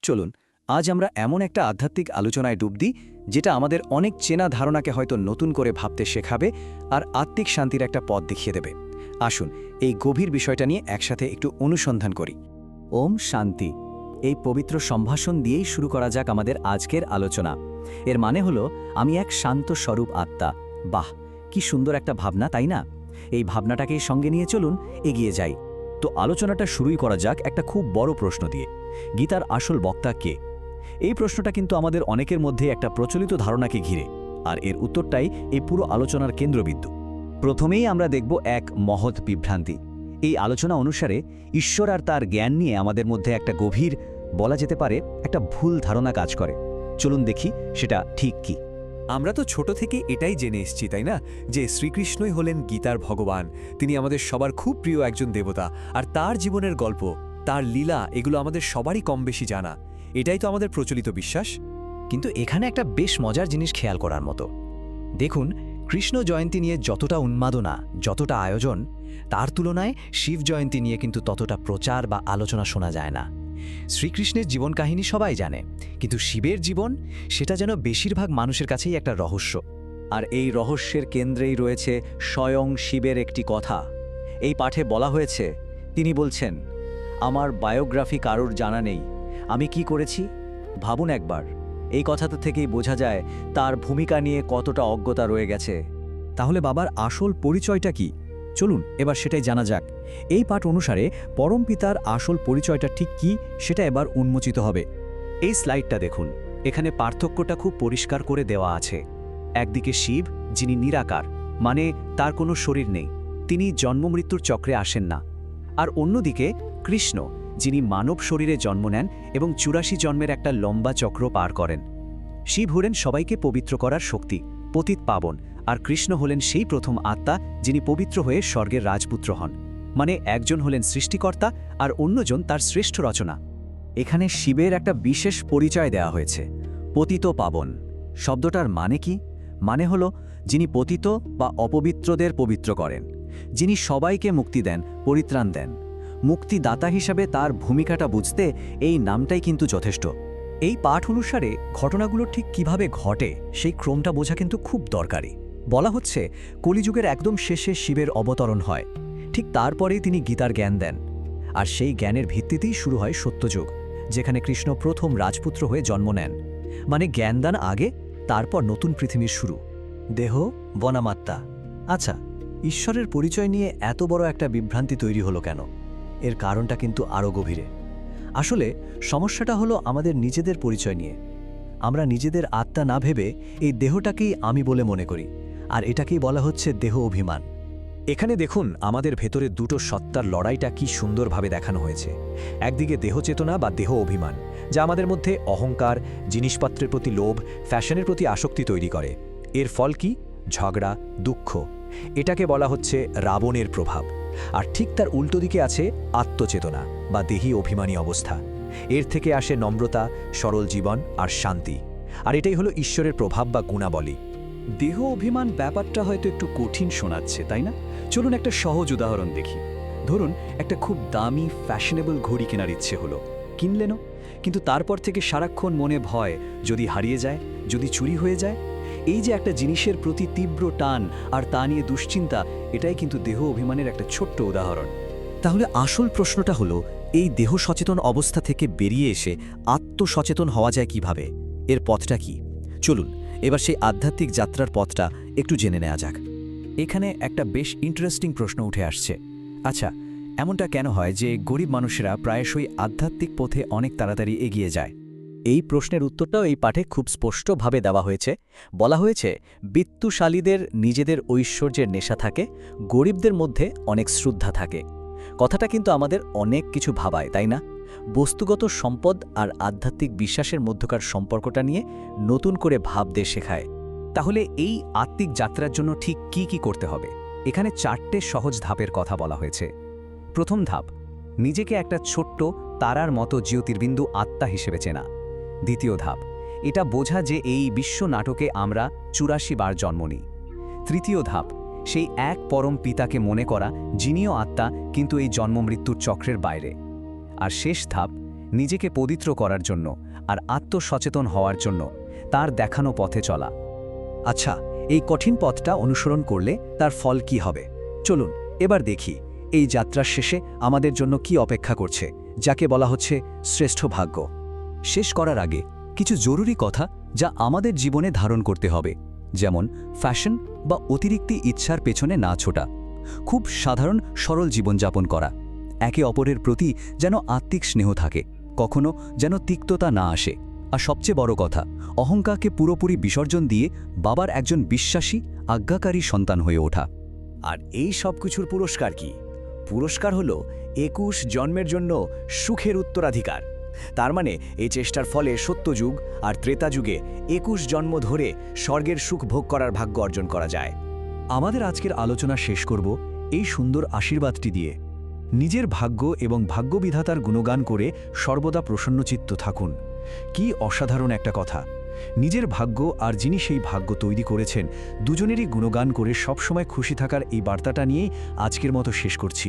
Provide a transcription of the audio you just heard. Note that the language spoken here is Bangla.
চলুন আজ আমরা এমন একটা আধ্যাত্মিক আলোচনায় ডুব দিই যেটা আমাদের অনেক চেনা ধারণাকে হয়তো নতুন করে ভাবতে শেখাবে আর আত্মিক শান্তির একটা পথ দেখিয়ে দেবে। আসুন এই গভীর বিষয়টা নিয়ে একসাথে একটু অনুসন্ধান করি। ওম শান্তি। এই পবিত্র সম্ভাষণ দিয়েই শুরু করা যাক আমাদের আজকের আলোচনা। এর মানে হলো আমি এক শান্ত স্বরূপ আত্মা। বাহ, কি সুন্দর একটা ভাবনা, তাই না? এই ভাবনাটাকেই সঙ্গে নিয়ে চলুন এগিয়ে যাই। তো আলোচনাটা শুরুই করা যাক একটা খুব বড় প্রশ্ন দিয়ে। গীতার আসল বক্তা কে? এই প্রশ্নটা কিন্তু আমাদের অনেকের মধ্যে একটা প্রচলিত ধারণাকে ঘিরে, আর এর উত্তরটাই এই পুরো আলোচনার কেন্দ্রবিন্দু। প্রথমেই আমরা দেখব এক মহৎ বিভ্রান্তি। এই আলোচনা অনুসারে ঈশ্বর আর তার জ্ঞান নিয়ে আমাদের মধ্যে একটা গভীর, বলা যেতে পারে একটা ভুল ধারণা কাজ করে। চলুন দেখি সেটা ঠিক কি। আমরা তো ছোট থেকে এটাই জেনে এসেছি, তাই না, যে শ্রীকৃষ্ণই হলেন গীতার ভগবান। তিনি আমাদের সবার খুব প্রিয় একজন দেবতা, আর তার জীবনের গল্প, তার লীলা, এগুলো আমাদের সবারই কম বেশি জানা। এটাই তো আমাদের প্রচলিত বিশ্বাস। কিন্তু এখানে একটা বেশ মজার জিনিস খেয়াল করার মতো। দেখুন, কৃষ্ণ জয়ন্তী নিয়ে যতটা উন্মাদনা, যতটা আয়োজন, তার তুলনায় শিব জয়ন্তী নিয়ে কিন্তু ততটা প্রচার বা আলোচনা শোনা যায় না। শ্রীকৃষ্ণের জীবন কাহিনী সবাই জানে, কিন্তু শিবের জীবন, সেটা যেন বেশিরভাগ মানুষের কাছেই একটা রহস্য। আর এই রহস্যের কেন্দ্রেই রয়েছে স্বয়ং শিবের একটি কথা। এই পাঠে বলা হয়েছে, তিনি বলছেন, আমার বায়োগ্রাফি কারোর জানা নেই, আমি কি করেছি ভাবুন একবার। এই কথাটা থেকেই বোঝা যায় তার ভূমিকা নিয়ে কতটা অজ্ঞতা রয়ে গেছে। তাহলে বাবার আসল পরিচয়টা কি? চলুন এবার সেটাই জানা যাক। এই পাঠ অনুসারে পরমপিতার আসল পরিচয়টা ঠিক কি সেটা এবার উন্মোচিত হবে। এই স্লাইডটা দেখুন, এখানে পার্থক্যটা খুব পরিষ্কার করে দেওয়া আছে। একদিকে শিব, যিনি নিরাকার, মানে তার কোনো শরীর নেই, তিনি জন্মমৃত্যুর চক্রে আসেন না। আর অন্যদিকে কৃষ্ণ, যিনি মানব শরীরে জন্ম নেন এবং ৮৪ জন্মের একটা লম্বা চক্র পার করেন। শিব হলেন সবাইকে পবিত্র করার শক্তি, পতিত পাবন, আর কৃষ্ণ হলেন সেই প্রথম আত্মা যিনি পবিত্র হয়ে স্বর্গের রাজপুত্র হন। মানে একজন হলেন সৃষ্টিকর্তা আর অন্যজন তার শ্রেষ্ঠ রচনা। এখানে শিবের একটা বিশেষ পরিচয় দেওয়া হয়েছে, পতিত পাবন। শব্দটার মানে কি? মানে হলো যিনি পতিত বা অপবিত্রদের পবিত্র করেন, যিনি সবাইকে মুক্তি দেন, পরিত্রাণ দেন। মুক্তিদাতা হিসাবে তার ভূমিকাটা বুঝতে এই নামটাই কিন্তু যথেষ্ট। এই পাঠ অনুসারে ঘটনাগুলো ঠিক কিভাবে ঘটে সেই ক্রমটা বোঝা কিন্তু খুব দরকারি। বলা হচ্ছে কলিযুগের একদম শেষে শিবের অবতরণ হয়, ঠিক তারপরেই তিনি গীতার জ্ঞান দেন। আর সেই জ্ঞানের ভিত্তিতেই শুরু হয় সত্যযুগ, যেখানে কৃষ্ণ প্রথম রাজপুত্র হয়ে জন্ম নেন। মানে জ্ঞানদান আগে, তারপর নতুন পৃথিবীর শুরু। দেহ বনামাত্মা। আচ্ছা, ঈশ্বরের পরিচয় নিয়ে এত বড় একটা বিভ্রান্তি তৈরি হলো কেন? এর কারণটা কিন্তু আরও গভীরে। আসলে সমস্যাটা হলো আমাদের নিজেদের পরিচয় নিয়ে। আমরা নিজেদের আত্মা না ভেবে এই দেহটাকেই আমি বলে মনে করি, আর এটাকেই বলা হচ্ছে দেহ অভিমান। এখানে দেখুন আমাদের ভেতরে দুটো সত্তার লড়াইটা কি সুন্দরভাবে দেখানো হয়েছে। একদিকে দেহচেতনা বা দেহ অভিমান, যা আমাদের মধ্যে অহংকার, জিনিসপত্রের প্রতি লোভ, ফ্যাশনের প্রতি আসক্তি তৈরি করে। এর ফল কি? ঝগড়া, দুঃখ। এটাকে বলা হচ্ছে রাবণের প্রভাব। আর ঠিক তার উল্টো দিকে আছে আত্মচেতনা বা দেহী অভিমানী অবস্থা। এর থেকে আসে নম্রতা, সরল জীবন আর শান্তি। আর এটাই হলো ঈশ্বরের প্রভাব বা গুণাবলী। দেহ অভিমান ব্যাপারটা হয়তো একটু কঠিন শোনাচ্ছে, তাই না? চলুন একটা সহজ উদাহরণ দেখি। ধরুন একটা খুব দামি ফ্যাশনেবল ঘড়ি কেনার ইচ্ছে হলো, কিনলেনও, কিন্তু তারপর থেকে সারাক্ষণ মনে ভয়, যদি হারিয়ে যায়, যদি চুরি হয়ে যায়। এই যে একটা জিনিসের প্রতি তীব্র টান আর তা নিয়ে দুশ্চিন্তা, এটাই কিন্তু দেহ অভিমানের একটা ছোট্ট উদাহরণ। তাহলে আসল প্রশ্নটা হলো, এই দেহ সচেতন অবস্থা থেকে বেরিয়ে এসে আত্মসচেতন হওয়া যায় কিভাবে? এর পথটা কি? চলুন এবার সেই আধ্যাত্মিক যাত্রার পথটা একটু জেনে নেওয়া যাক। এখানে একটা বেশ ইন্টারেস্টিং প্রশ্ন উঠে আসছে। আচ্ছা, এমনটা কেন হয় যে গরিব মানুষেরা প্রায়শই আধ্যাত্মিক পথে অনেক তাড়াতাড়ি এগিয়ে যায়? এই প্রশ্নের উত্তরটাও এই পাঠে খুব স্পষ্টভাবে দেওয়া হয়েছে। বলা হয়েছে বিত্তশালীদের নিজেদের ঐশ্বর্যের নেশা থাকে, গরিবদের মধ্যে অনেক শ্রদ্ধা থাকে। কথাটা কিন্তু আমাদের অনেক কিছু ভাবায়, তাই না? বস্তুগত সম্পদ আর আধ্যাত্মিক বিশ্বাসের মধ্যকার সম্পর্কটা নিয়ে নতুন করে ভাবতে শেখায়। তাহলে এই আত্মিক যাত্রার জন্য ঠিক কি কি করতে হবে? এখানে 4টে সহজ ধাপের কথা বলা হয়েছে। প্রথম ধাপ, নিজেকে একটা ছোট্ট তারার মতো জ্যোতির্বিন্দু আত্মা হিসেবে চেনা। দ্বিতীয় ধাপ, এটা বোঝা যে এই বিশ্ব নাটকে আমরা ৮৪ বার জন্ম নিই। তৃতীয় ধাপ, সেই এক পরম পিতাকে মনে করা, যিনিও আত্মা কিন্তু এই জন্মমৃত্যুর চক্রের বাইরে। আর শেষ ধাপ, নিজেকে পবিত্র করার জন্য আর আত্মসচেতন হওয়ার জন্য তার দেখানো পথে চলা। আচ্ছা, এই কঠিন পথটা অনুসরণ করলে তার ফল কি হবে? চলুন এবার দেখি এই যাত্রার শেষে আমাদের জন্য কি অপেক্ষা করছে, যাকে বলা হচ্ছে শ্রেষ্ঠ ভাগ্য। শেষ করার আগে কিছু জরুরি কথা যা আমাদের জীবনে ধারণ করতে হবে, যেমন ফ্যাশন বা অতিরিক্ত ইচ্ছার পেছনে না ছোটা, খুব সাধারণ সরল জীবনযাপন করা, একে অপরের প্রতি যেন আত্মিক স্নেহ থাকে, কখনো যেন তিক্ততা না আসে, আর সবচেয়ে বড় কথা, অহংকারকে পুরোপুরি বিসর্জন দিয়ে বাবার একজন বিশ্বাসী আজ্ঞাকারী সন্তান হয়ে ওঠা। আর এই সব কিছুর পুরস্কার কি? পুরস্কার হলো 21 জন্মের জন্য সুখের উত্তরাধিকার। তার মানে এই চেষ্টার ফলে সত্যযুগ আর ত্রেতা যুগে 21 জন্ম ধরে স্বর্গের সুখ ভোগ করার ভাগ্য অর্জন করা যায়। আমাদের আজকের আলোচনা শেষ করব এই সুন্দর আশীর্বাদটি দিয়ে। নিজের ভাগ্য এবং ভাগ্যবিধাতার গুণগান করে সর্বদা প্রসন্নচিত্ত থাকুন। কি অসাধারণ একটা কথা! নিজের ভাগ্য আর যিনি সেই ভাগ্য তৈরি করেছেন, দুজনেরই গুণগান করে সবসময় খুশি থাকার এই বার্তাটা নিয়েই আজকের মতো শেষ করছি।